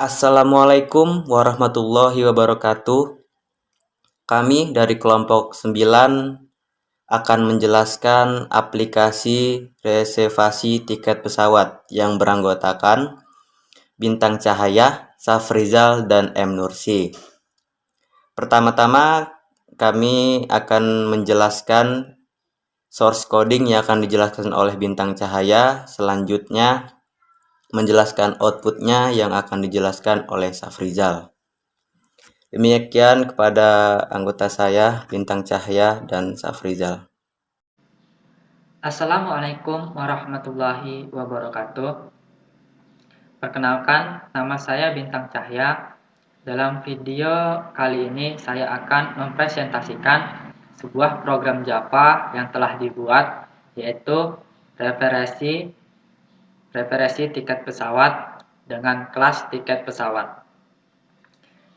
Assalamualaikum warahmatullahi wabarakatuh. Kami dari kelompok 9 akan menjelaskan aplikasi reservasi tiket pesawat yang beranggotakan Bintang Cahaya, Safrizal, dan M. Nursi. Pertama-tama kami akan menjelaskan source coding yang akan dijelaskan oleh Bintang Cahaya. Selanjutnya menjelaskan outputnya yang akan dijelaskan oleh Safrizal. Demikian kepada anggota saya, Bintang Cahaya dan Safrizal. Assalamualaikum warahmatullahi wabarakatuh. Perkenalkan, nama saya Bintang Cahya. Dalam video kali ini saya akan mempresentasikan sebuah program Java yang telah dibuat, yaitu referensi tiket pesawat dengan kelas tiket pesawat.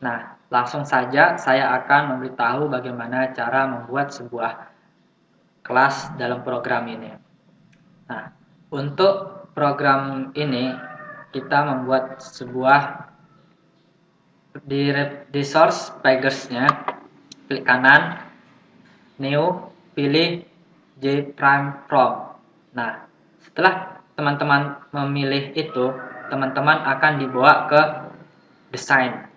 Nah, langsung saja saya akan memberitahu bagaimana cara membuat sebuah kelas dalam program ini. Nah, untuk program ini kita membuat sebuah di source package-nya, klik kanan, new, pilih J prime from. Nah, setelah teman-teman memilih itu, teman-teman akan dibawa ke desain.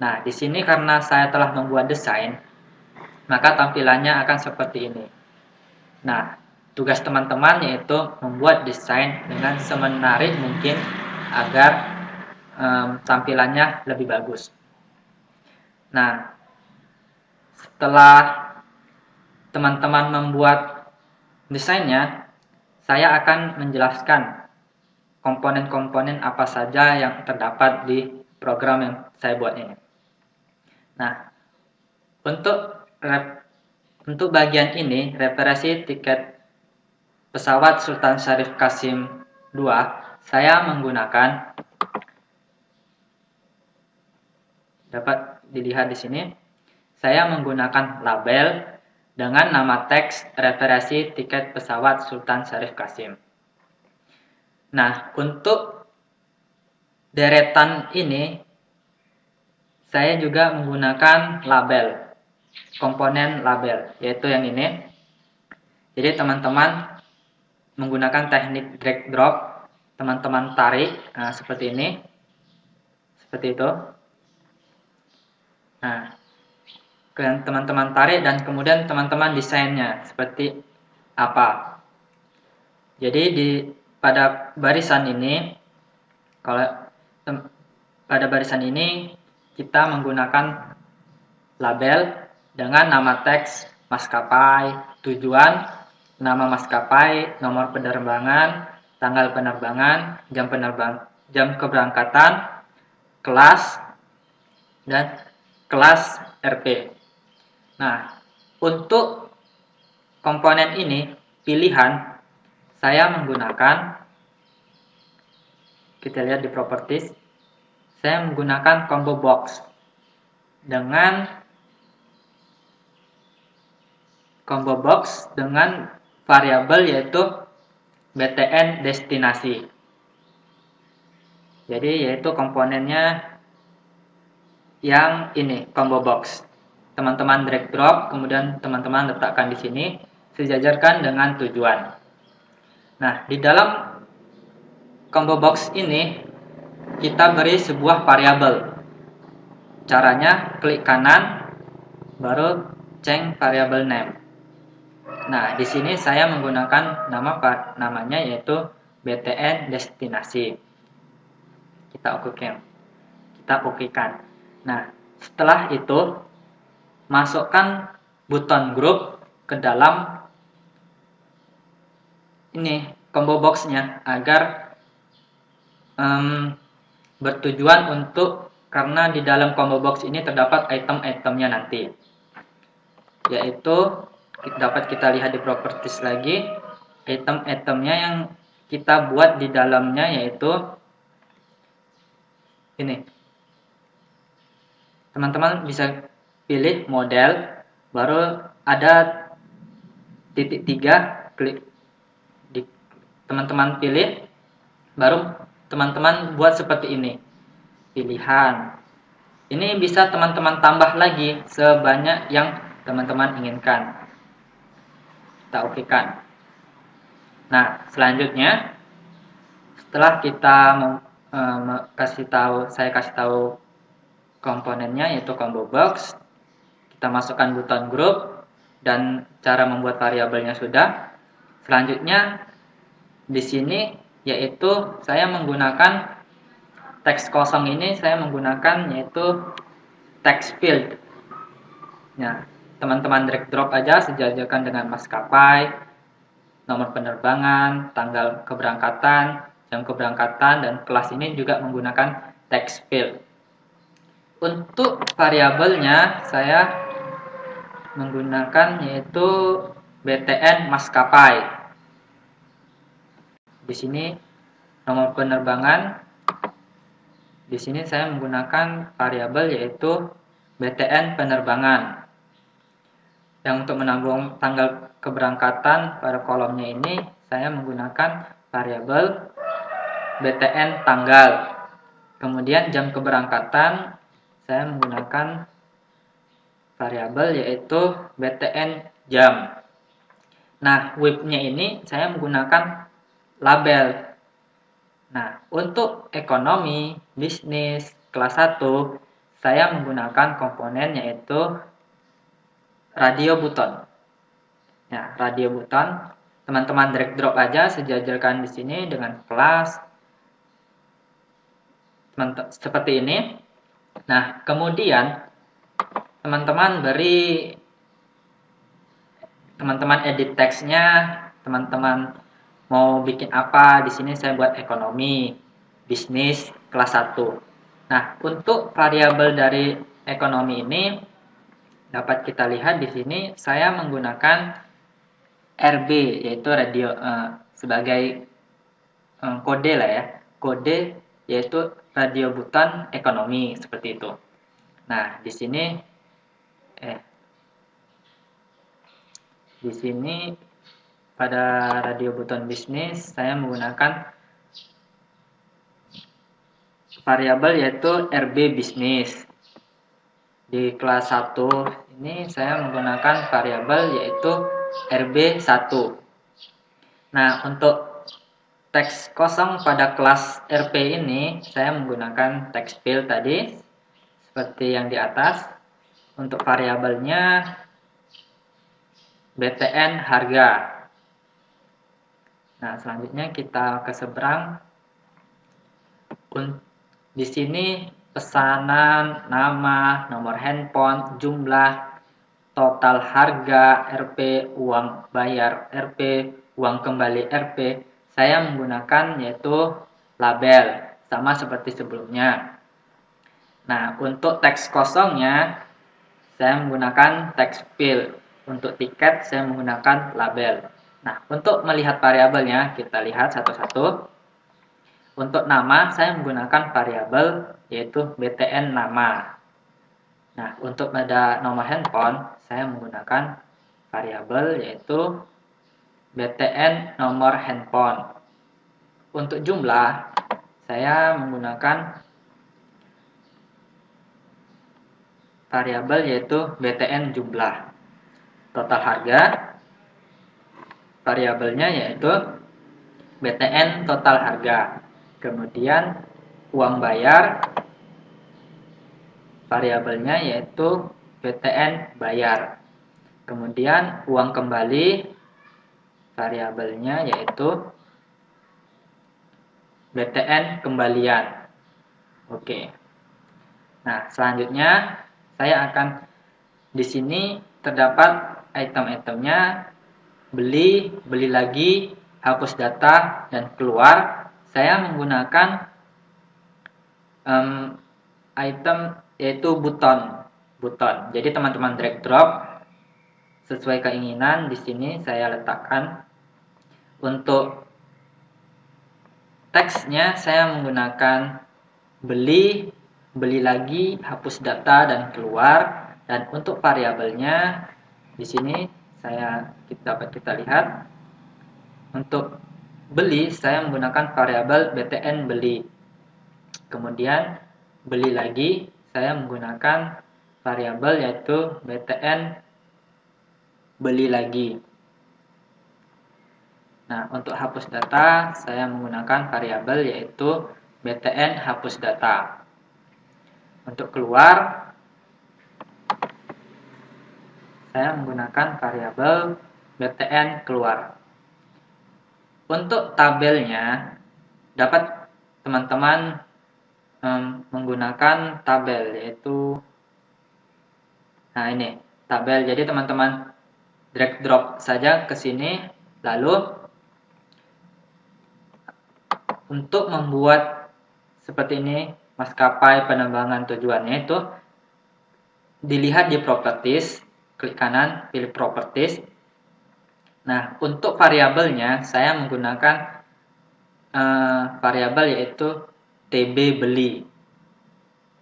Nah, di sini karena saya telah membuat desain, maka tampilannya akan seperti ini. Nah, tugas teman-teman yaitu membuat desain dengan semenarik mungkin agar tampilannya lebih bagus. Nah, setelah teman-teman membuat desainnya, saya akan menjelaskan komponen-komponen apa saja yang terdapat di program yang saya buat ini. Nah, untuk bagian ini, referensi tiket pesawat Sultan Syarif Qasim II, saya menggunakan, dapat dilihat di sini, saya menggunakan label dengan nama teks referensi tiket pesawat Sultan Syarif Qasim. Nah, untuk deretan ini, saya juga menggunakan label, komponen label, yaitu yang ini. Jadi teman-teman menggunakan teknik drag drop, teman-teman tarik seperti ini, seperti itu. Nah, teman-teman tarik dan kemudian teman-teman desainnya seperti apa. Jadi pada barisan ini, pada barisan ini kita menggunakan label dengan nama teks maskapai, tujuan, nama maskapai, nomor penerbangan, tanggal penerbangan, jam keberangkatan, kelas, dan kelas RP. Nah, untuk komponen ini pilihan saya menggunakan, kita lihat di properties, saya menggunakan combo box dengan variabel yaitu btn destinasi. Jadi yaitu komponennya yang ini, combo box. Teman-teman drag drop, kemudian teman-teman letakkan di sini, sejajarkan dengan tujuan. Nah, di dalam combo box ini kita beri sebuah variabel. Caranya klik kanan, baru change variable name. Nah, di sini saya menggunakan namanya yaitu btn destinasi. Kita okekan. Nah, setelah itu masukkan button group ke dalam ini combo box-nya agar bertujuan untuk, karena di dalam combo box ini terdapat item-itemnya nanti, yaitu dapat kita lihat di properties lagi, item-itemnya yang kita buat di dalamnya yaitu ini. Teman-teman bisa pilih model, baru ada titik 3, klik teman-teman pilih, baru teman-teman buat seperti ini. pilihan. Ini bisa teman-teman tambah lagi sebanyak yang teman-teman inginkan. Kita okekan. Nah, selanjutnya setelah kita saya kasih tahu komponennya yaitu combo box, kita masukkan button group dan cara membuat variabelnya sudah. Selanjutnya di sini yaitu saya menggunakan teks kosong ini, saya menggunakan yaitu text field. Nah, teman-teman drag drop aja sejajarkan dengan maskapai, nomor penerbangan, tanggal keberangkatan, jam keberangkatan, dan kelas ini juga menggunakan text field. Untuk variabelnya saya menggunakan yaitu BTN maskapai. Di sini nomor penerbangan. Di sini saya menggunakan variabel yaitu BTN penerbangan. Yang untuk menambung tanggal keberangkatan pada kolomnya ini saya menggunakan variabel BTN tanggal. Kemudian jam keberangkatan saya menggunakan variabel yaitu BTN jam. Nah, WIP-nya ini saya menggunakan label. Nah, untuk ekonomi, bisnis, kelas 1, saya menggunakan komponen yaitu radio button. Ya, radio button, teman-teman drag drop aja sejajarkan di sini dengan kelas seperti ini. Nah, kemudian teman-teman edit teksnya, teman-teman mau bikin apa, di sini saya buat ekonomi, bisnis, kelas 1. Nah, untuk variabel dari ekonomi ini dapat kita lihat di sini saya menggunakan RB yaitu radio sebagai kode lah ya. Kode yaitu radio button ekonomi seperti itu. Nah, di sini pada radio button bisnis saya menggunakan variabel yaitu RB bisnis. Di kelas 1 ini saya menggunakan variabel yaitu RB1. Nah, untuk teks kosong pada kelas RP ini saya menggunakan text field tadi seperti yang di atas. Untuk variabelnya BTN harga. Nah, selanjutnya kita ke seberang. Di sini pesanan, nama, nomor handphone, jumlah, total harga, RP, uang bayar RP, uang kembali RP. Saya menggunakan yaitu label, sama seperti sebelumnya. Nah, untuk teks kosongnya, saya menggunakan text field. Untuk tiket, saya menggunakan label. Nah, untuk melihat variabelnya, kita lihat satu-satu. Untuk nama, saya menggunakan variabel yaitu BTN nama. Nah, untuk pada nomor handphone, saya menggunakan variabel yaitu BTN nomor handphone. Untuk jumlah, saya menggunakan variabel yaitu BTN jumlah. Total harga, variabelnya yaitu BTN total harga. Kemudian uang bayar, variabelnya yaitu BTN bayar. Kemudian uang kembali, variabelnya yaitu BTN kembalian. Oke. Nah, selanjutnya saya akan di sini terdapat item-itemnya beli, beli lagi, hapus data, dan keluar. Saya menggunakan item yaitu button. Jadi teman-teman drag drop sesuai keinginan. Di sini saya letakkan. Untuk teksnya saya menggunakan beli, beli lagi, hapus data, dan keluar. Dan untuk variabelnya di sini dapat kita lihat untuk beli saya menggunakan variabel BTN beli. Kemudian beli lagi, saya menggunakan variabel yaitu btn beli lagi. Nah, untuk hapus data, saya menggunakan variabel yaitu btn hapus data. Untuk keluar, saya menggunakan variabel btn keluar. Untuk tabelnya, dapat teman-teman menggunakan tabel yaitu, nah ini tabel. Jadi teman-teman drag drop saja ke sini, lalu untuk membuat seperti ini maskapai penerbangan tujuannya itu dilihat di properties, klik kanan, pilih properties. Nah, untuk variabelnya saya menggunakan variabel yaitu tb beli.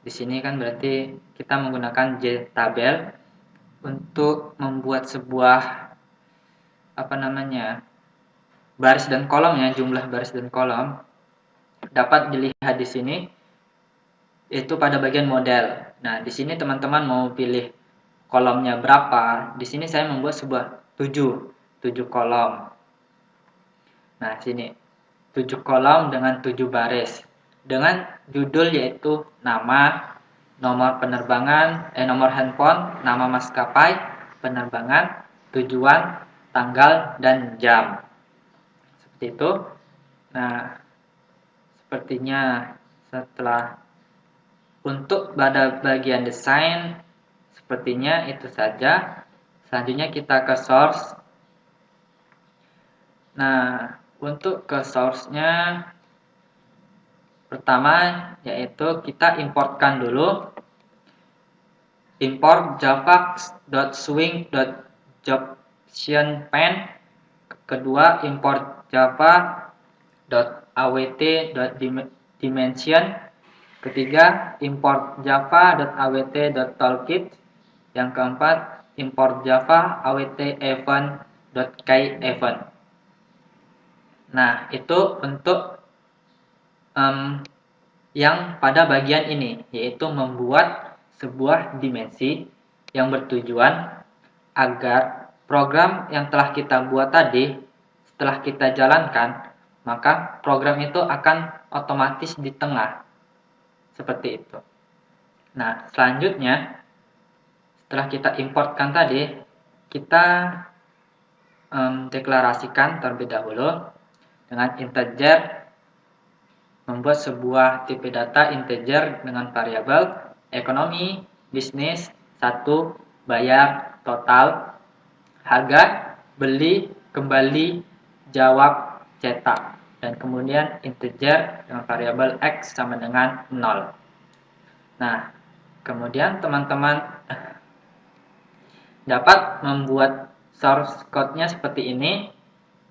Di sini kan berarti kita menggunakan jtabel untuk membuat sebuah baris dan kolomnya, jumlah baris dan kolom dapat dilihat di sini itu pada bagian model. Nah, di sini teman-teman mau pilih kolomnya berapa. Di sini saya membuat sebuah 7 kolom. Nah, sini 7 kolom dengan 7 baris dengan judul yaitu nama, nomor penerbangan, nomor handphone, nama maskapai penerbangan, tujuan, tanggal, dan jam. Seperti itu. Nah, sepertinya setelah untuk pada bagian desain sepertinya itu saja. Selanjutnya kita ke source. Nah, untuk ke source-nya pertama yaitu kita importkan dulu import java.swing.jobstionPan. Kedua, import java.awt.dimension. Ketiga, import java.awt.toolkit. Yang keempat, import java awt.event.keyEvent. Nah, itu untuk yang pada bagian ini, yaitu membuat sebuah dimensi yang bertujuan agar program yang telah kita buat tadi, setelah kita jalankan, maka program itu akan otomatis di tengah. Seperti itu. Nah, selanjutnya, setelah kita importkan tadi, kita deklarasikan terlebih dahulu dengan integer, membuat sebuah tipe data integer dengan variabel ekonomi, bisnis, 1, bayar, total, harga, beli, kembali, jawab, cetak. Dan kemudian integer dengan variabel x sama dengan 0. Nah, kemudian teman-teman dapat membuat source code-nya seperti ini.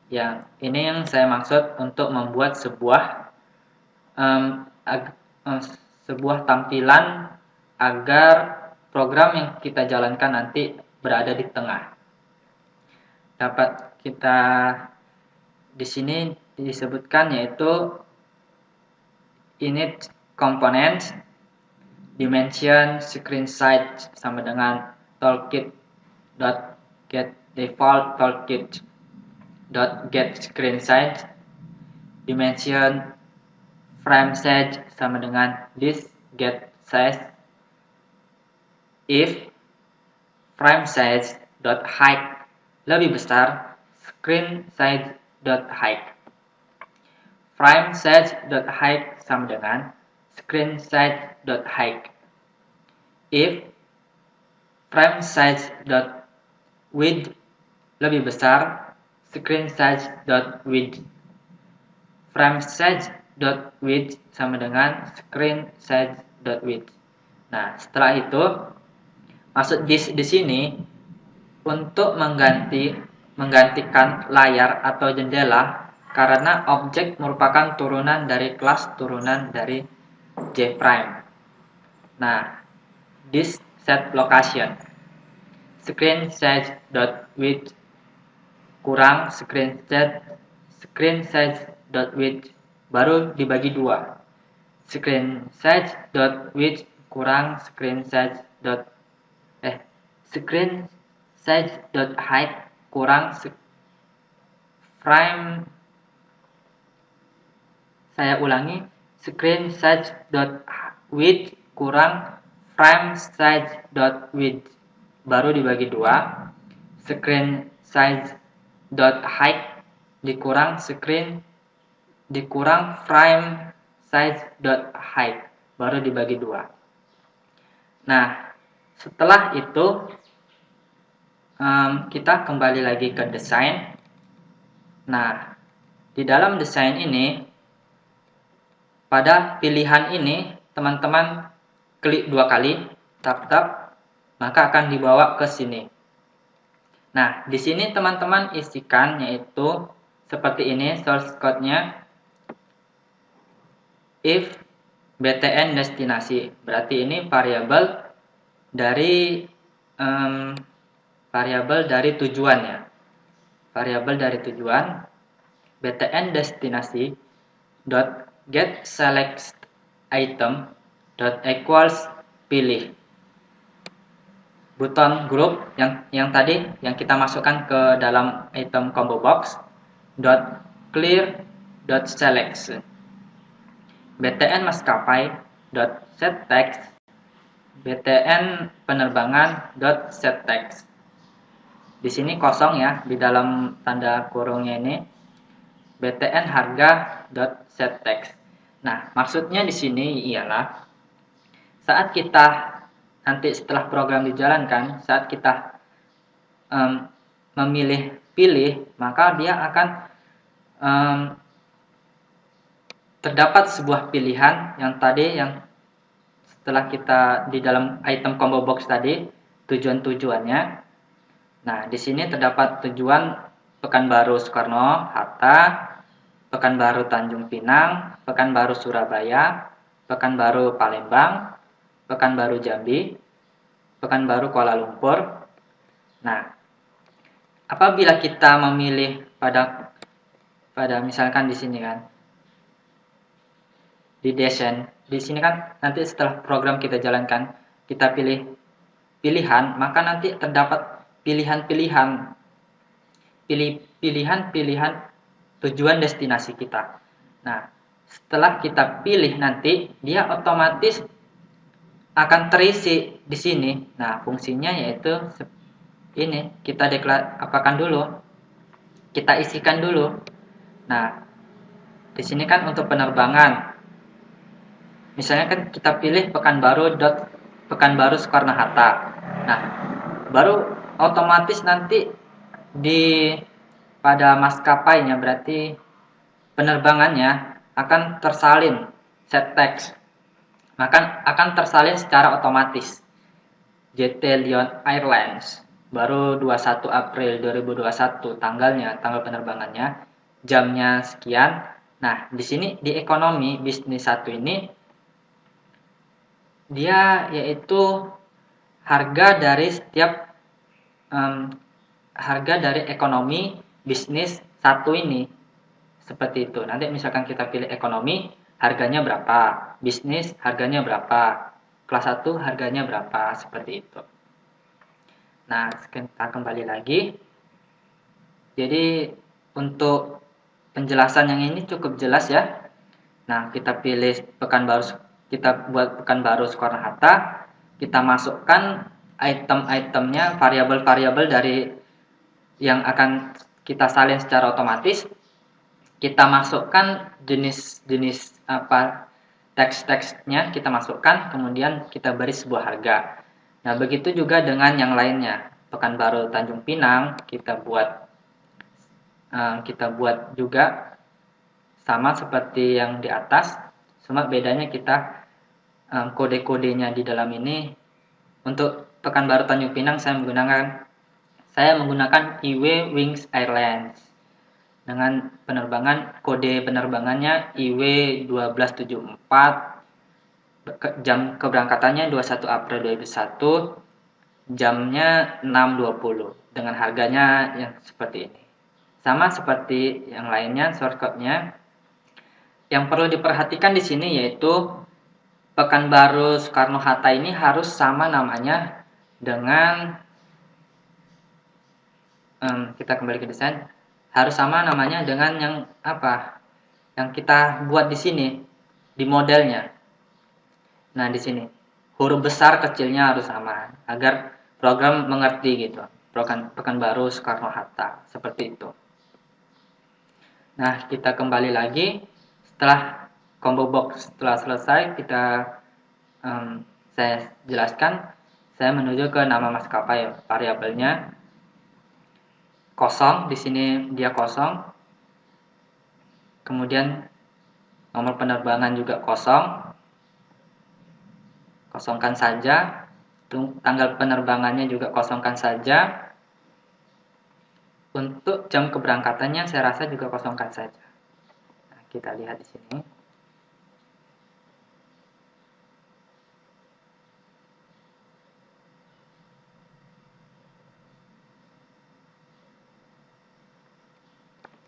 Yang ini yang saya maksud untuk membuat sebuah tampilan agar program yang kita jalankan nanti berada di tengah. Dapat kita di sini disebutkan yaitu init components, dimension, screen size sama dengan toolkit.getDefault, toolkit.getScreenSize, dimension, frame size sama dengan this getSize. If frame size.height lebih besar screen size.height. Frame size.height sama dengan screen size.height. If frame size.width lebih besar screen size.width. Frame size.width sama dengan screen size.width. Nah, setelah itu maksud di sini untuk menggantikan layar atau jendela karena objek merupakan turunan dari kelas turunan dari JPrime. Nah, this set location screen size.width kurang screen size.width baru dibagi 2. screen size dot width kurang screen size dot height kurang frame. Saya ulangi, screen size dot width kurang frame size dot width, baru dibagi dua. Screen size dot height dikurang frame size dot height, baru dibagi dua. Nah, setelah itu kita kembali lagi ke desain. Nah, di dalam desain ini, pada pilihan ini teman-teman klik 2 kali, tap, maka akan dibawa ke sini. Nah, di sini teman-teman isikan yaitu seperti ini source code-nya, if btn destinasi, berarti ini variabel dari tujuannya. Variabel dari tujuan btn destinasi dot get select item dot equals pilih button group yang tadi yang kita masukkan ke dalam item combo box dot clear dot select btn maskapai dot set text btn penerbangan dot set text. Di sini kosong ya, di dalam tanda kurungnya ini btn harga dot set text. Nah, maksudnya di sini ialah saat kita nanti setelah program dijalankan, saat kita memilih pilih, maka dia akan terdapat sebuah pilihan yang tadi yang setelah kita di dalam item combo box tadi tujuannya. Nah, di sini terdapat tujuan Pekanbaru Soekarno-Hatta, Pekanbaru Tanjung Pinang, Pekanbaru Surabaya, Pekanbaru Palembang, Pekanbaru Jambi, Pekanbaru Kuala Lumpur. Nah, apabila kita memilih pada misalkan di sini kan, di desain, di sini kan nanti setelah program kita jalankan, kita pilih pilihan, maka nanti terdapat pilihan tujuan destinasi kita. Nah, setelah kita pilih nanti dia otomatis akan terisi di sini. Nah, fungsinya yaitu ini, kita apakan dulu. Kita isikan dulu. Nah, di sini kan untuk penerbangan. Misalnya kan kita pilih Pekanbaru Soekarno-Hatta. Nah, baru otomatis nanti pada maskapainya, berarti penerbangannya akan tersalin set text, maka akan tersalin secara otomatis. JT Lion Airlines baru 21 April 2021 tanggal penerbangannya, jamnya sekian. Nah, di sini di ekonomi bisnis 1 ini dia yaitu harga dari ekonomi bisnis 1 ini. Seperti itu. Nanti misalkan kita pilih ekonomi, harganya berapa? Bisnis harganya berapa? Kelas 1 harganya berapa? Seperti itu. Nah, kita kembali lagi. Jadi untuk penjelasan yang ini cukup jelas ya. Nah, kita buat Pekanbaru Soekarno-Hatta, kita masukkan item-itemnya, variabel-variabel dari yang akan kita salin secara otomatis. Kita masukkan jenis-jenis teks-teksnya kita masukkan, kemudian kita beri sebuah harga. Nah, begitu juga dengan yang lainnya. Pekanbaru Tanjung Pinang kita buat juga sama seperti yang di atas, cuma bedanya kita kode-kodenya di dalam ini. Untuk Pekanbaru Tanjung Pinang saya menggunakan IW Wings Airlines dengan kode penerbangannya IW 1274, jam keberangkatannya 21 April 2001, jamnya 6.20 dengan harganya yang seperti ini. Sama seperti yang lainnya, source code-nya Yang perlu diperhatikan di sini yaitu Pekanbaru Soekarno-Hatta ini harus sama namanya dengan kita kembali ke desain, harus sama namanya dengan yang apa? Yang kita buat di sini di modelnya. Nah, di sini huruf besar kecilnya harus sama agar program mengerti gitu. Pekanbaru Soekarno-Hatta seperti itu. Nah, kita kembali lagi setelah combo box setelah selesai saya jelaskan, saya menuju ke nama maskapai. Variabelnya kosong, di sini dia kosong. Kemudian nomor penerbangan juga kosong. Kosongkan saja. Tanggal penerbangannya juga kosongkan saja. Untuk jam keberangkatannya saya rasa juga kosongkan saja. Nah, kita lihat di sini.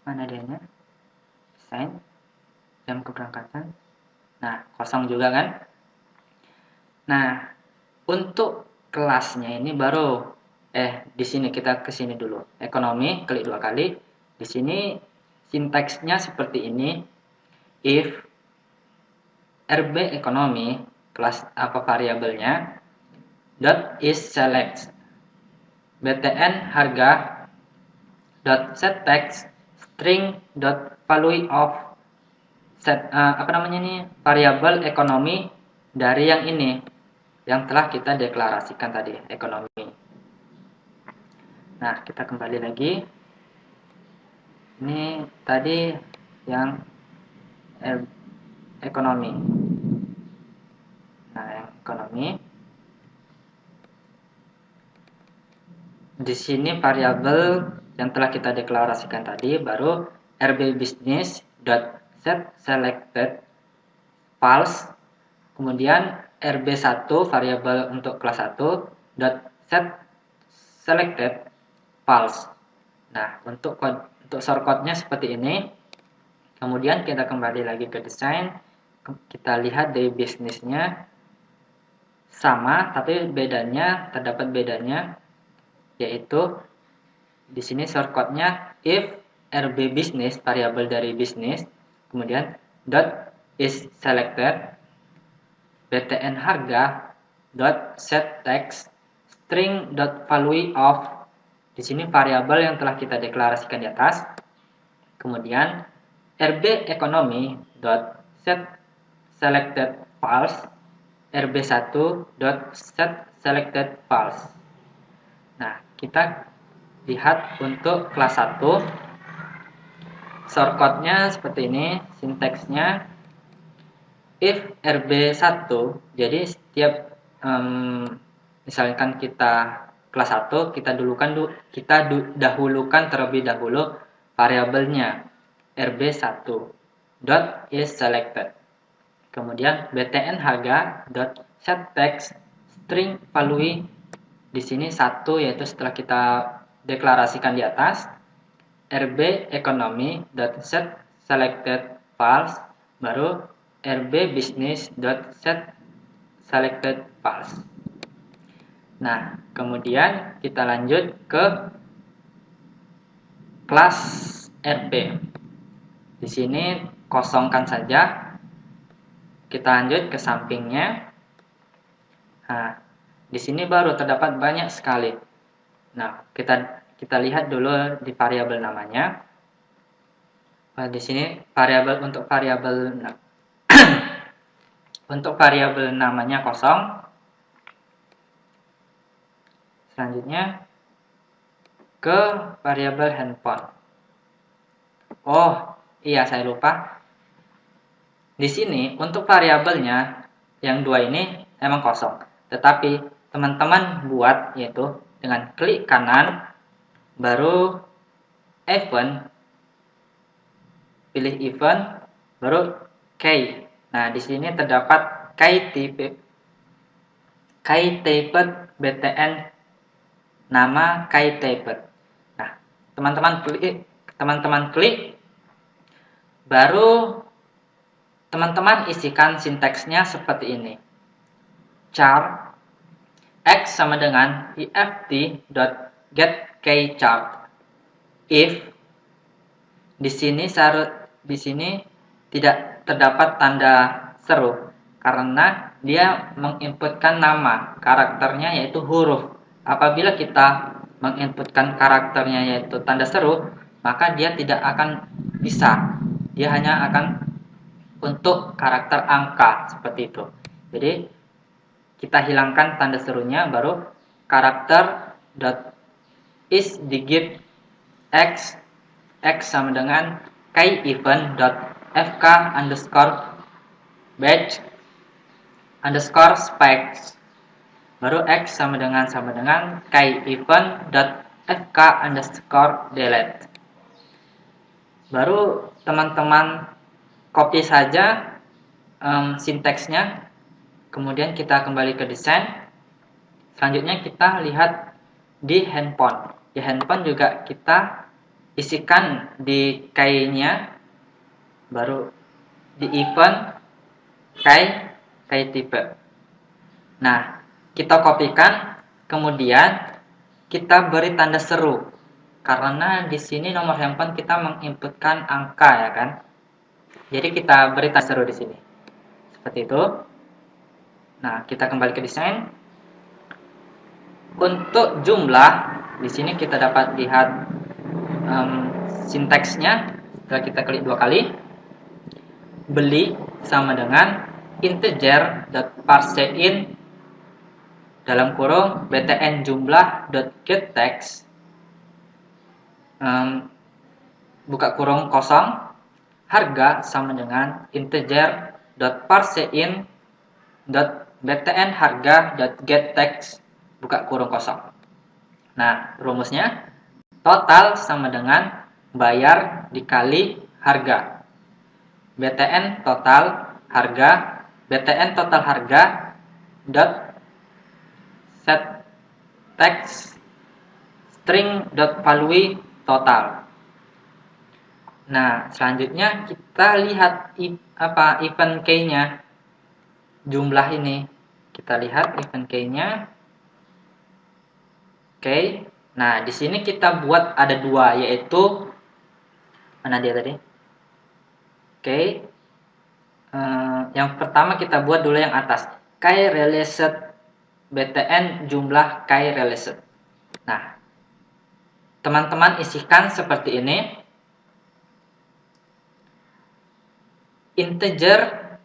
Mana dianya? Desain, jam keberangkatan. Nah, kosong juga kan? Nah, untuk kelasnya ini baru di sini kita ke sini dulu. Ekonomi, klik 2 kali. Di sini sintaksnya seperti ini. If RB ekonomi, kelas apa variabelnya, dot is select. BTN harga dot set text string dot value of set variabel ekonomi dari yang ini yang telah kita deklarasikan tadi, ekonomi. Nah, kita kembali lagi. Ini tadi yang ekonomi. Nah, yang ekonomi. Di sini variabel yang telah kita deklarasikan tadi baru RB business dot set selected false. Kemudian RB1 variabel untuk kelas 1 dot set selected false. Nah, untuk shortcutnya seperti ini. Kemudian kita kembali lagi ke desain. Kita lihat dari bisnisnya sama, tapi terdapat bedanya, yaitu di sini shortcutnya if RB business, variabel dari bisnis, kemudian dot is selected, BTN harga dot set text string dot value of, di sini variabel yang telah kita deklarasikan di atas. Kemudian RB ekonomi dot set selected false, RB1 dot set selected false. Nah, kita lihat untuk kelas 1 shortcutnya seperti ini, sintaksnya if RB1, jadi setiap misalkan kita kelas 1, kita dahulukan terlebih dahulu variabelnya RB1 dot is selected. Kemudian BTN harga dot set text string value, di sini 1 yaitu setelah kita deklarasikan di atas, RB ekonomi dot set selected false, baru RB business dot set selected false. Nah, kemudian kita lanjut ke kelas RB. Di sini kosongkan saja. Kita lanjut ke sampingnya. Nah, di sini baru terdapat banyak sekali. Nah, kita lihat dulu di variabel namanya. Di sini untuk variabel untuk variabel namanya kosong. Selanjutnya ke variabel handphone. Oh, iya saya lupa. Di sini untuk variabelnya yang 2 ini emang kosong. Tetapi teman-teman buat yaitu dengan klik kanan, baru event, pilih event, baru key. Nah, di sini terdapat key typed BTN, nama key typed. Nah, teman-teman klik, baru Teman-teman isikan sinteksnya seperti ini. Char X sama dengan ift.getKeyChart. If di sini tidak terdapat tanda seru karena dia menginputkan nama, karakternya yaitu huruf. Apabila kita menginputkan karakternya yaitu tanda seru, maka dia tidak akan bisa. Dia hanya akan untuk karakter angka seperti itu. Jadi kita hilangkan tanda serunya, baru karakter dot is digit x sama dengan keyEvent dot fk underscore batch underscore specs, baru x sama dengan keyEvent dot fk underscore delete. Baru teman-teman copy saja sinteksnya, kemudian kita kembali ke desain. Selanjutnya kita lihat di handphone. Di handphone juga kita isikan di key-nya, baru di event key tipe. Nah, kita kopikan, kemudian kita beri tanda seru karena di sini nomor handphone kita menginputkan angka, ya kan. Jadi kita beri tanda seru di sini seperti itu. Nah, kita kembali ke desain. Untuk jumlah di sini kita dapat lihat sinteksnya. Setelah kita klik 2 kali, beli sama dengan integer.parseIn dalam kurung btn jumlah.getText buka kurung kosong, harga sama dengan integer.parseIn.btn harga.getText buka kurung kosong. Nah, rumusnya total sama dengan bayar dikali harga. BTN total harga dot set text string dot value total. Nah, selanjutnya kita lihat event key-nya, jumlah ini. Kita lihat event key-nya. Oke. Nah, di sini kita buat ada 2, yaitu mana dia tadi? Oke. Yang pertama kita buat dulu yang atas. Key released btn jumlah key released. Nah, teman-teman isikan seperti ini. Integer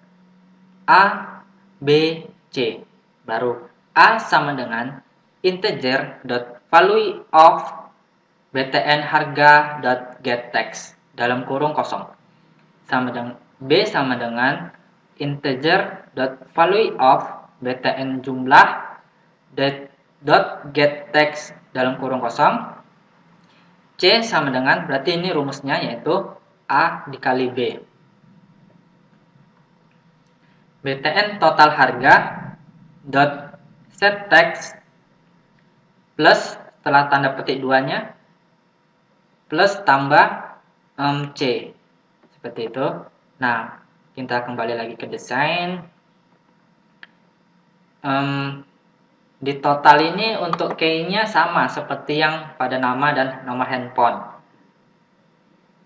A, B, C. Baru A sama dengan integer dot value of btn harga dot getText dalam kurung kosong. Sama dengan B sama dengan integer dot value of btn jumlah dot getText dalam kurung kosong. C sama dengan, berarti ini rumusnya yaitu A dikali B. BTN total harga dot set text plus setelah tanda petik 2-nya plus tambah C seperti itu. Nah, kita kembali lagi ke desain. Di total ini untuk key-nya sama seperti yang pada nama dan nomor handphone.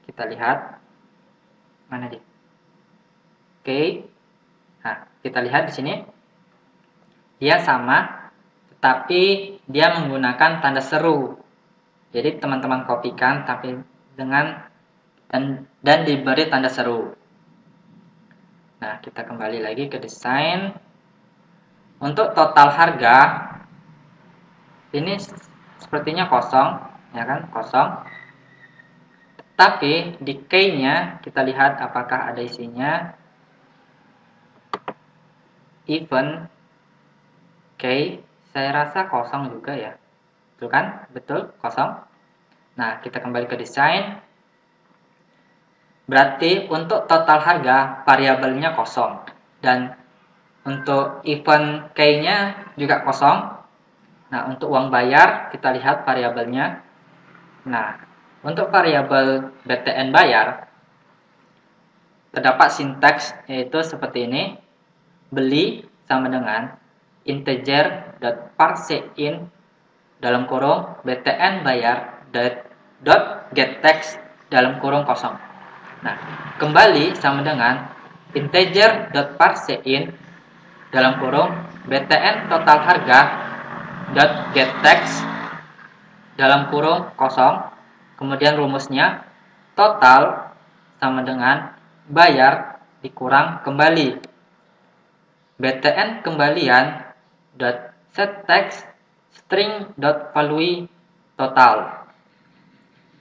Kita lihat mana dia? Oke. Nah, kita lihat di sini dia sama, tetapi dia menggunakan tanda seru. Jadi teman-teman kopikan tapi dengan dan diberi tanda seru. Nah, kita kembali lagi ke desain. Untuk total harga ini sepertinya kosong, ya kan? Kosong. Tapi di key-nya kita lihat apakah ada isinya. Event key, saya rasa kosong juga ya. Betul kan? Betul, kosong. Nah, kita kembali ke desain. Berarti untuk total harga variabelnya kosong. Dan untuk event key-nya juga kosong. Nah, untuk uang bayar kita lihat variabelnya. Nah, untuk variabel BTN bayar terdapat sintaks yaitu seperti ini. Beli sama dengan integer.parseIn dalam kurung btn bayar dot getText dalam kurung kosong. Nah, kembali sama dengan integer.parseIn dalam kurung btn total harga dot getText dalam kurung kosong. Kemudian rumusnya total sama dengan bayar dikurang kembali btn kembalian dot setText string dot value total.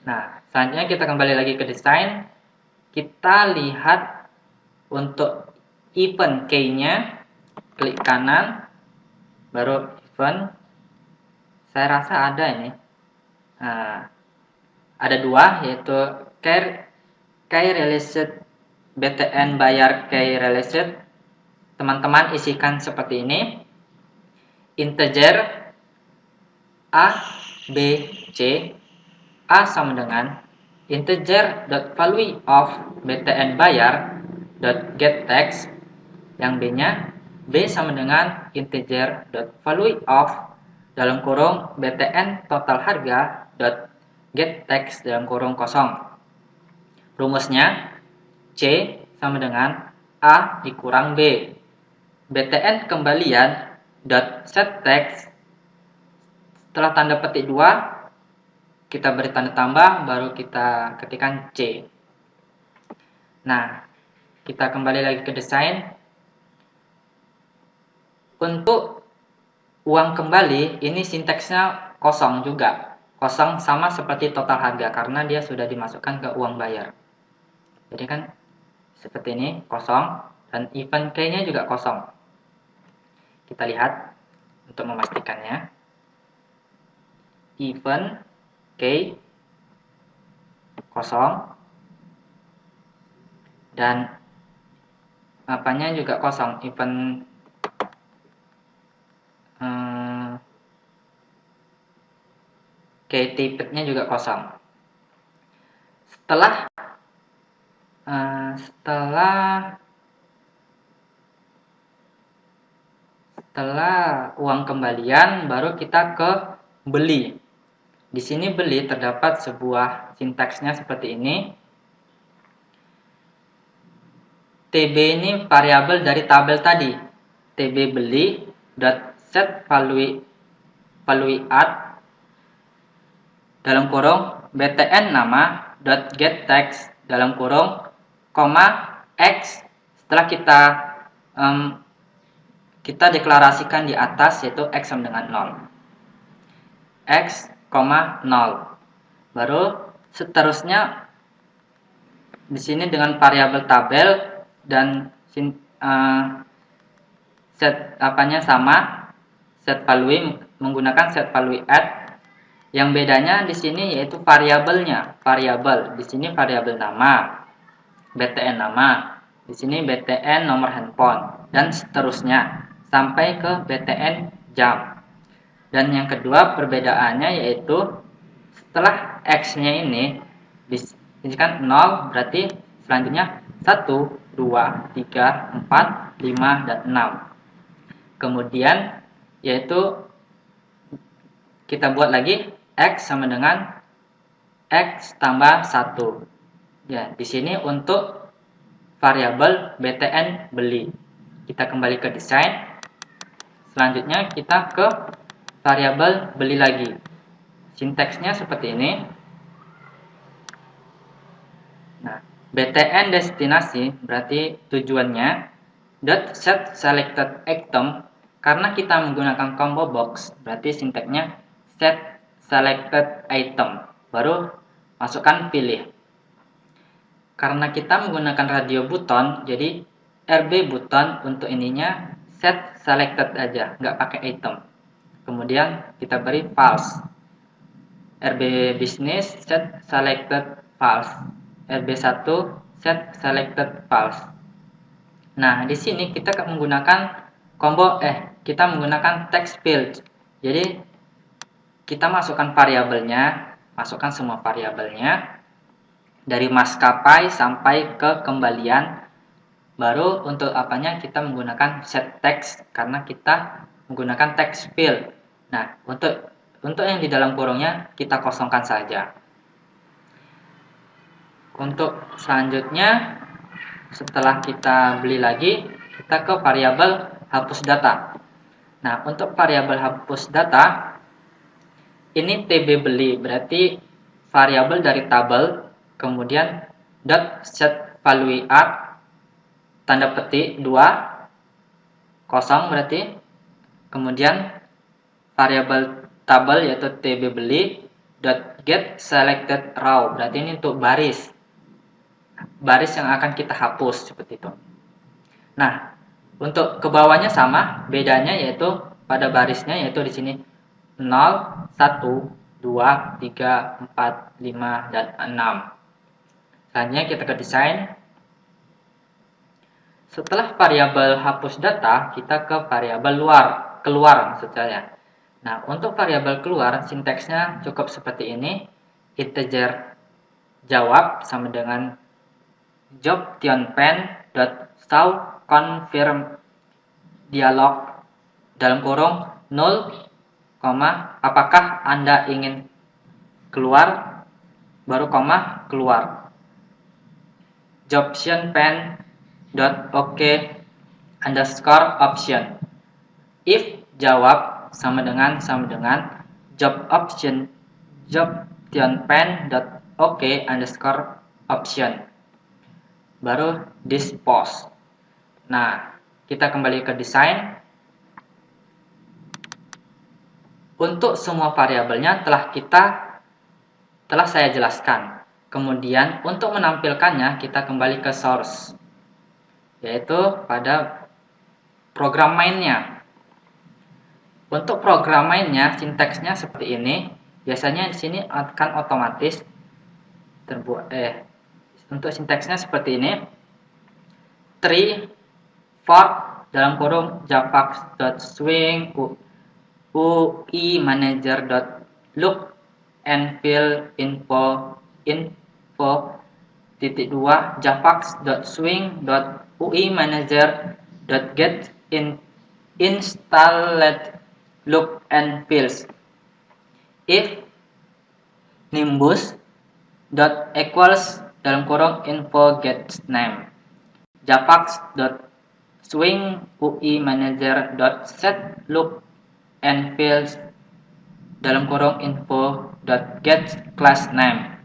Nah, selanjutnya kita kembali lagi ke desain. Kita lihat untuk event key-nya, klik kanan, baru event. Saya rasa ada ini. Nah, ada dua, yaitu key released btn bayar key released. Teman-teman isikan seperti ini. Integer A, B, C. A sama dengan integer.value of btn bayar .getText. Yang B-nya B sama dengan integer.value of dalam kurung btn total harga .getText dalam kurung kosong. Rumusnya C sama dengan A dikurang B. btn kembalian .setText setelah tanda petik 2 kita beri tanda tambah, baru kita ketikkan C. Nah, kita kembali lagi ke desain. Untuk uang kembali ini sintaksnya kosong juga, kosong sama seperti total harga karena dia sudah dimasukkan ke uang bayar. Jadi kan seperti ini kosong, dan event key-nya juga kosong. Kita lihat untuk memastikannya. Event key kosong, dan apanya juga kosong, event key tippetnya juga kosong. Setelah uang kembalian, baru kita ke beli. Di sini beli terdapat sebuah sintaksnya seperti ini. TB ini variabel dari tabel tadi. TB beli dot set value add dalam kurung btn nama dot getText dalam kurung koma x. Setelah kita deklarasikan di atas, yaitu x sama dengan 0. X, 0. Baru seterusnya di sini dengan variabel tabel dan set apanya sama, set value menggunakan set value add. Yang bedanya di sini yaitu variabelnya. Variabel di sini variabel nama, btn nama, di sini btn nomor handphone, dan seterusnya sampai ke btn jam. Dan yang kedua perbedaannya yaitu setelah x-nya ini disebutkan 0, berarti selanjutnya 1, 2, 3, 4, 5, dan 6. Kemudian yaitu kita buat lagi x sama dengan x tambah 1. Ya, di sini untuk variabel btn beli. Kita kembali ke desain. Selanjutnya kita ke variabel beli lagi. Sintaksnya seperti ini. Nah, btn destinasi berarti tujuannya dot set selected item. Karena kita menggunakan combo box, berarti sintaksnya set selected item. Baru masukkan pilih. Karena kita menggunakan radio button, jadi RB button untuk ininya set selected aja, nggak pakai item. Kemudian kita beri false. RB business set selected false. RB1 set selected false. Nah, di sini kita menggunakan kita menggunakan text field. Jadi kita masukkan variabelnya, masukkan semua variabelnya. dari maskapai sampai ke kembalian. Baru untuk apanya kita menggunakan set text karena kita menggunakan text field. Nah, untuk yang di dalam kurungnya kita kosongkan saja. Untuk selanjutnya, setelah kita beli lagi, kita ke variabel hapus data. Nah, untuk variabel hapus data ini TB beli, berarti variabel dari tabel, kemudian dot set value art tanda petik 2 kosong berarti, kemudian variabel tabel yaitu TB beli dot get selected row, berarti ini untuk baris yang akan kita hapus seperti itu. Nah, untuk ke bawahnya sama, bedanya yaitu pada barisnya yaitu di sini 0, 1, 2, 3, 4, 5 dan 6. Selanjutnya kita ke desain. Setelah variabel hapus data, kita ke variabel keluar maksud saya. Nah, untuk variabel keluar, sinteksnya cukup seperti ini. Integer jawab sama dengan job tionpen dot show confirm dialog dalam kurung 0, apakah Anda ingin keluar, baru koma keluar. Jobtion pen dot ok underscore option. If jawab sama dengan job option job pen dot ok underscore option. Baru dispose. Nah, kita kembali ke desain. Untuk semua variabelnya telah saya jelaskan. Kemudian untuk menampilkannya kita kembali ke source, yaitu pada program mainnya. Untuk program mainnya sinteksnya seperti ini. Biasanya di sini akan otomatis terbuat. Untuk sinteksnya seperti ini. Tree for dalam kurung javax.swing UI manager.look and fill info titik 2 javax.swing.ui manager.get installed look and fills. If nimbus dot equals dalam kurung info get name javax.swing ui manager.set look and fills dalam kurung info.get class name,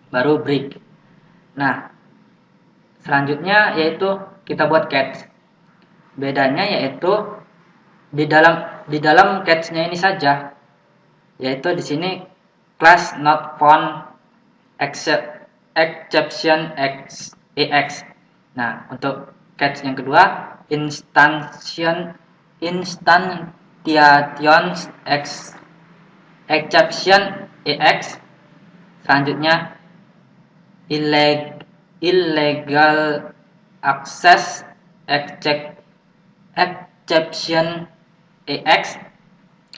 baru break. Nah, selanjutnya yaitu kita buat catch. Bedanya yaitu di dalam catch-nya ini saja, yaitu di sini class not found exception ex. Nah, untuk catch yang kedua instantiation exception ex. Selanjutnya illegal access exception ex.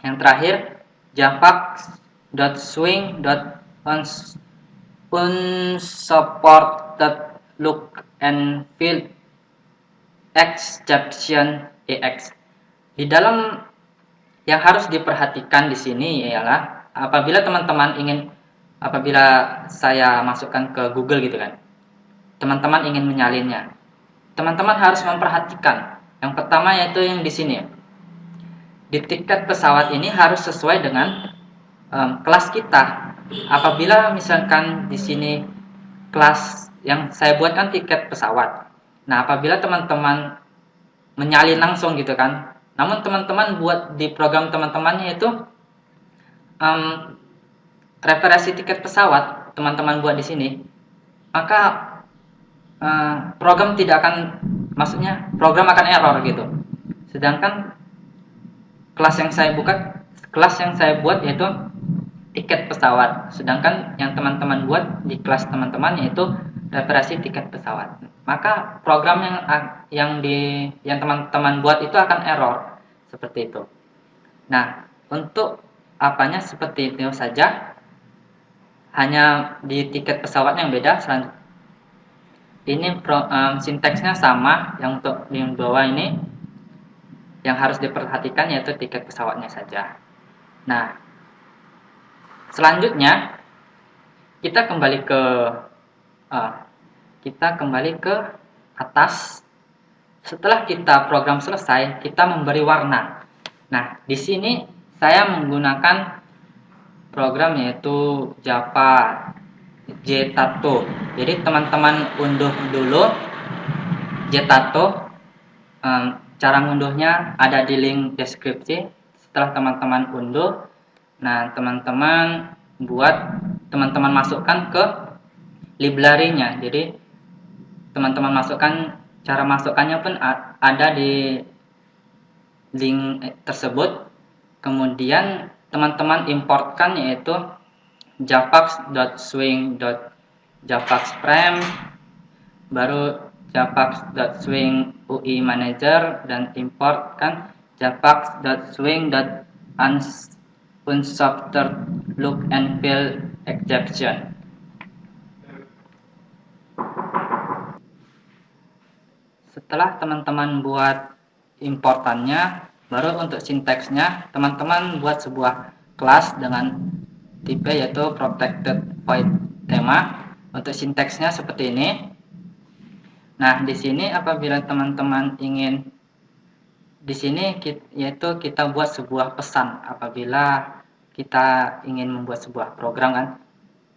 Yang terakhir javax.swing.unsupported look and fill exception ex. Di dalam yang harus diperhatikan di sini ialah apabila saya masukkan ke Google gitu kan, teman-teman ingin menyalinnya, teman-teman harus memperhatikan yang pertama yaitu yang di sini. Di tiket pesawat ini harus sesuai dengan kelas kita. Apabila misalkan di sini kelas yang saya buatkan tiket pesawat. Nah, apabila teman-teman menyalin langsung gitu kan, namun teman-teman buat di program teman-temannya itu referensi tiket pesawat teman-teman buat di sini, maka program program akan error gitu. Sedangkan kelas yang saya buat yaitu tiket pesawat, sedangkan yang teman-teman buat di kelas teman-teman yaitu referensi tiket pesawat. Maka program yang teman-teman buat itu akan error seperti itu. Nah, untuk apanya seperti itu saja. hanya di tiket pesawatnya yang beda. Ini sinteksnya sama, yang untuk di bawah ini yang harus diperhatikan yaitu tiket pesawatnya saja. Nah, selanjutnya kita kembali ke uh, atas. Setelah kita program selesai, kita memberi warna. Nah, di sini saya menggunakan program yaitu Java Jetato. Jadi teman-teman unduh dulu Jetato. Cara ngunduhnya ada di link deskripsi. Setelah teman-teman unduh, nah teman-teman masukkan ke library-nya. Jadi teman-teman masukkan, cara masukkannya pun ada di link tersebut. Kemudian teman-teman importkan yaitu javax.swing.javaxprem, baru javax.swing UI manager, dan importkan javax.swing.unsorted look and feel exception. Setelah teman-teman buat importannya, baru untuk sinteksnya teman-teman buat sebuah kelas dengan tipe yaitu protected void tema. Untuk sinteksnya seperti ini. Nah, di sini apabila teman-teman ingin, di sini yaitu kita buat sebuah pesan apabila kita ingin membuat sebuah program kan.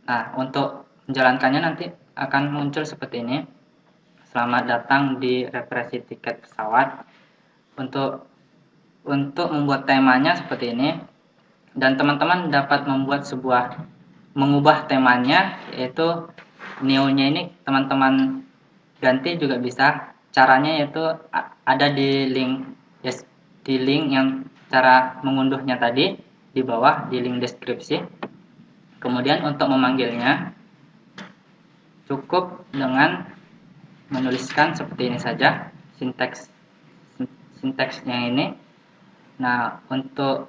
Nah, untuk menjalankannya nanti akan muncul seperti ini. Selamat datang di referensi tiket pesawat. Untuk membuat temanya seperti ini, dan teman-teman dapat mengubah temanya, yaitu new-nya ini teman-teman ganti juga bisa. Caranya yaitu ada di link yang cara mengunduhnya tadi di bawah di link deskripsi. Kemudian untuk memanggilnya cukup dengan menuliskan seperti ini saja sinteksnya ini. Nah, untuk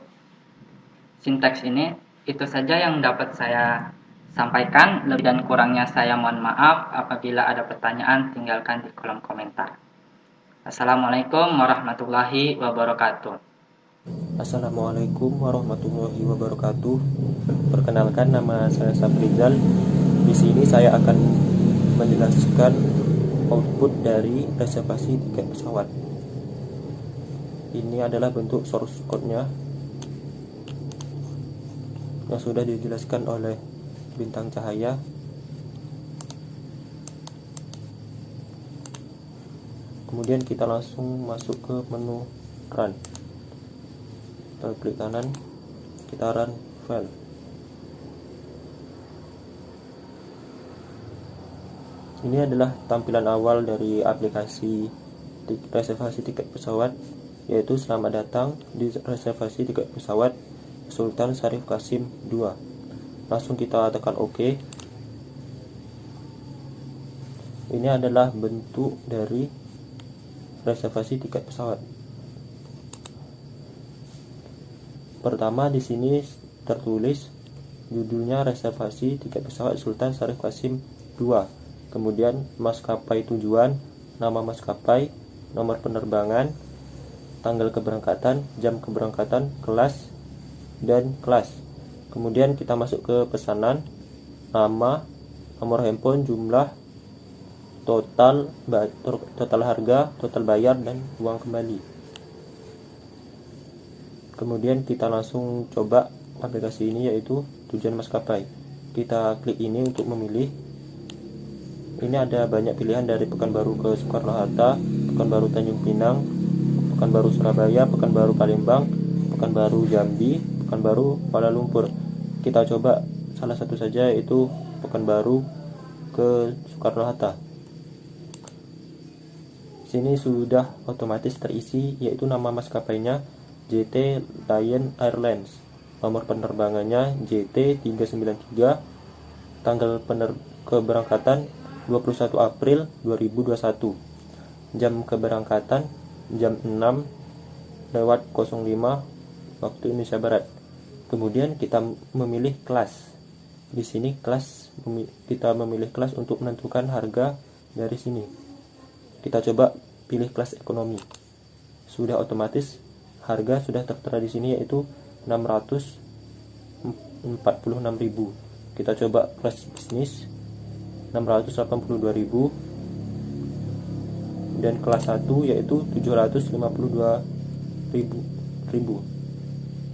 sinteks ini itu saja yang dapat saya sampaikan. Lebih dan kurangnya saya mohon maaf. Apabila ada pertanyaan, tinggalkan di kolom komentar. Assalamualaikum warahmatullahi wabarakatuh. Assalamualaikum warahmatullahi wabarakatuh. Perkenalkan, nama saya Sabrizal. Di sini saya akan menjelaskan output dari reservasi tiket pesawat. Ini adalah bentuk source code-nya yang sudah dijelaskan oleh Bintang Cahaya. Kemudian kita langsung masuk ke menu run. Kita klik kanan, kita run file. Ini adalah tampilan awal dari aplikasi reservasi tiket pesawat, yaitu selamat datang di reservasi tiket pesawat Sultan Syarif Qasim II. Langsung kita tekan OK. Ini adalah bentuk dari reservasi tiket pesawat. Pertama, di sini tertulis judulnya reservasi tiket pesawat Sultan Syarif Qasim II. Kemudian maskapai tujuan, nama maskapai, nomor penerbangan, tanggal keberangkatan, jam keberangkatan, kelas, dan kelas. Kemudian kita masuk ke pesanan, nama, nomor handphone, jumlah, total harga, total bayar, dan uang kembali. Kemudian kita langsung coba aplikasi ini, yaitu tujuan maskapai. Kita klik ini untuk memilih. Ini ada banyak pilihan dari Pekanbaru ke Soekarno-Hatta, Pekanbaru Tanjung Pinang, Pekanbaru Surabaya, Pekanbaru Palembang, Pekanbaru Jambi, Pekanbaru Kuala Lumpur. Kita coba salah satu saja, yaitu Pekanbaru ke Soekarno-Hatta. Sini sudah otomatis terisi, yaitu nama maskapainya JT Lion Airlines, nomor penerbangannya JT393, tanggal keberangkatan 21 April 2021, jam keberangkatan jam 6:05 waktu Indonesia Barat. Kemudian kita memilih kelas. di sini kita memilih kelas untuk menentukan harga dari sini. Kita coba pilih kelas ekonomi. Sudah otomatis harga sudah tertera di sini, yaitu 646.000. Kita coba kelas bisnis 682.000, dan kelas 1 yaitu 752.000.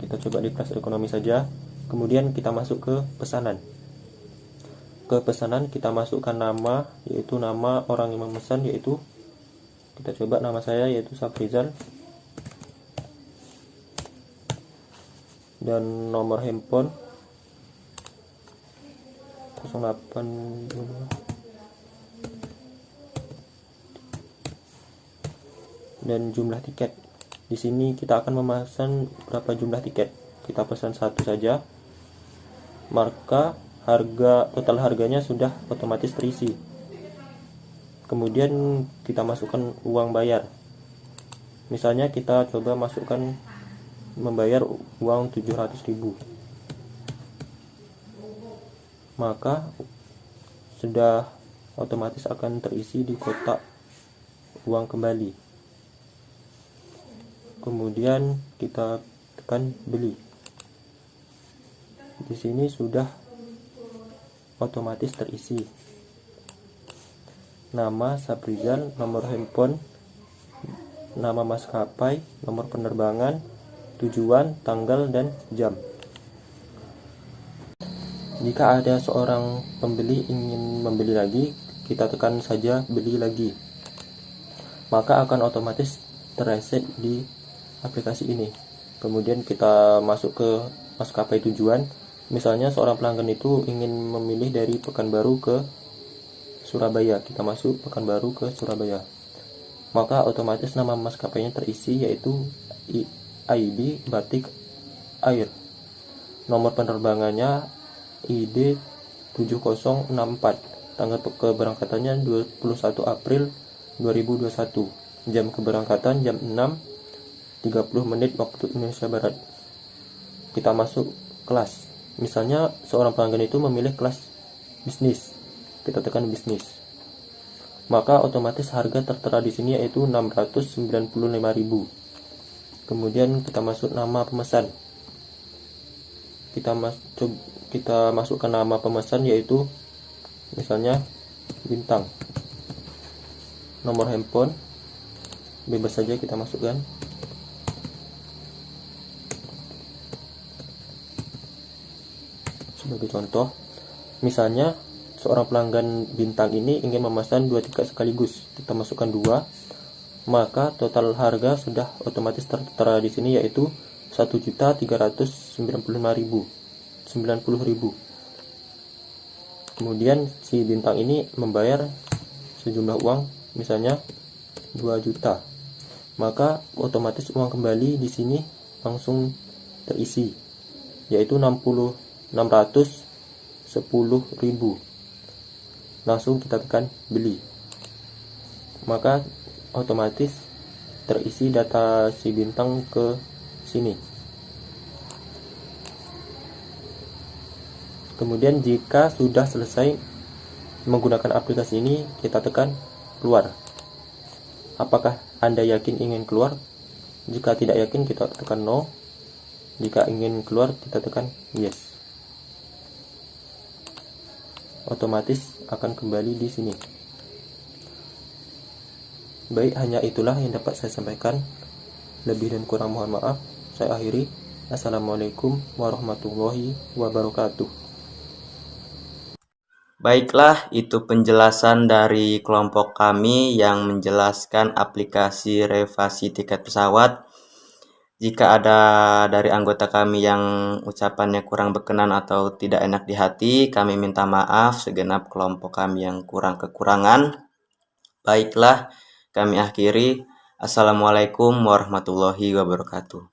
Kita coba di kelas ekonomi saja. Kemudian kita masuk ke pesanan. Ke pesanan kita masukkan nama, yaitu nama orang yang memesan, yaitu kita coba nama saya yaitu Safrizal, dan nomor handphone 08, dan jumlah tiket. Di sini kita akan memesan berapa jumlah tiket. Kita pesan 1 saja. Maka total harganya sudah otomatis terisi. Kemudian kita masukkan uang bayar. Misalnya kita coba masukkan membayar uang 700.000. Maka sudah otomatis akan terisi di kotak uang kembali. Kemudian kita tekan beli. Di sini sudah otomatis terisi nama Safrizal, nomor handphone, nama maskapai, nomor penerbangan, tujuan, tanggal, dan jam. Jika ada seorang pembeli ingin membeli lagi, kita tekan saja beli lagi. Maka akan otomatis terreset di aplikasi ini. Kemudian kita masuk ke maskapai tujuan. Misalnya seorang pelanggan itu ingin memilih dari Pekanbaru ke Surabaya. Kita masuk Pekanbaru ke Surabaya. Maka otomatis nama maskapainya terisi, yaitu ID Batik Air. Nomor penerbangannya ID 7064. Tanggal keberangkatannya 21 April 2021. Jam keberangkatan jam 6.30 waktu Indonesia Barat. Kita masuk kelas. Misalnya seorang pelanggan itu memilih kelas bisnis. Kita tekan bisnis. Maka otomatis harga tertera di sini yaitu 695.000. Kemudian kita masuk nama pemesan. Kita masukkan nama pemesan yaitu misalnya Bintang. Nomor handphone bebas saja kita masukkan. Sebagai contoh, misalnya seorang pelanggan Bintang ini ingin memesan 2 tiket sekaligus. Kita masukkan 2, maka total harga sudah otomatis tertera di sini yaitu 1.395.090. Kemudian si Bintang ini membayar sejumlah uang, misalnya 2 juta. Maka otomatis uang kembali di sini langsung terisi, yaitu 610.000. Langsung kita tekan beli. Maka otomatis terisi data si Bintang ke sini. Kemudian jika sudah selesai menggunakan aplikasi ini, kita tekan keluar. Apakah Anda yakin ingin keluar? Jika tidak yakin, kita tekan no. Jika ingin keluar, kita tekan yes. Otomatis akan kembali di sini. Baik, hanya itulah yang dapat saya sampaikan. Lebih dan kurang mohon maaf. Saya akhiri. Assalamualaikum warahmatullahi wabarakatuh. Baiklah, itu penjelasan dari kelompok kami yang menjelaskan aplikasi reservasi tiket pesawat. Jika ada dari anggota kami yang ucapannya kurang berkenan atau tidak enak di hati, kami minta maaf segenap kelompok kami yang kurang kekurangan. Baiklah, kami akhiri. Assalamualaikum warahmatullahi wabarakatuh.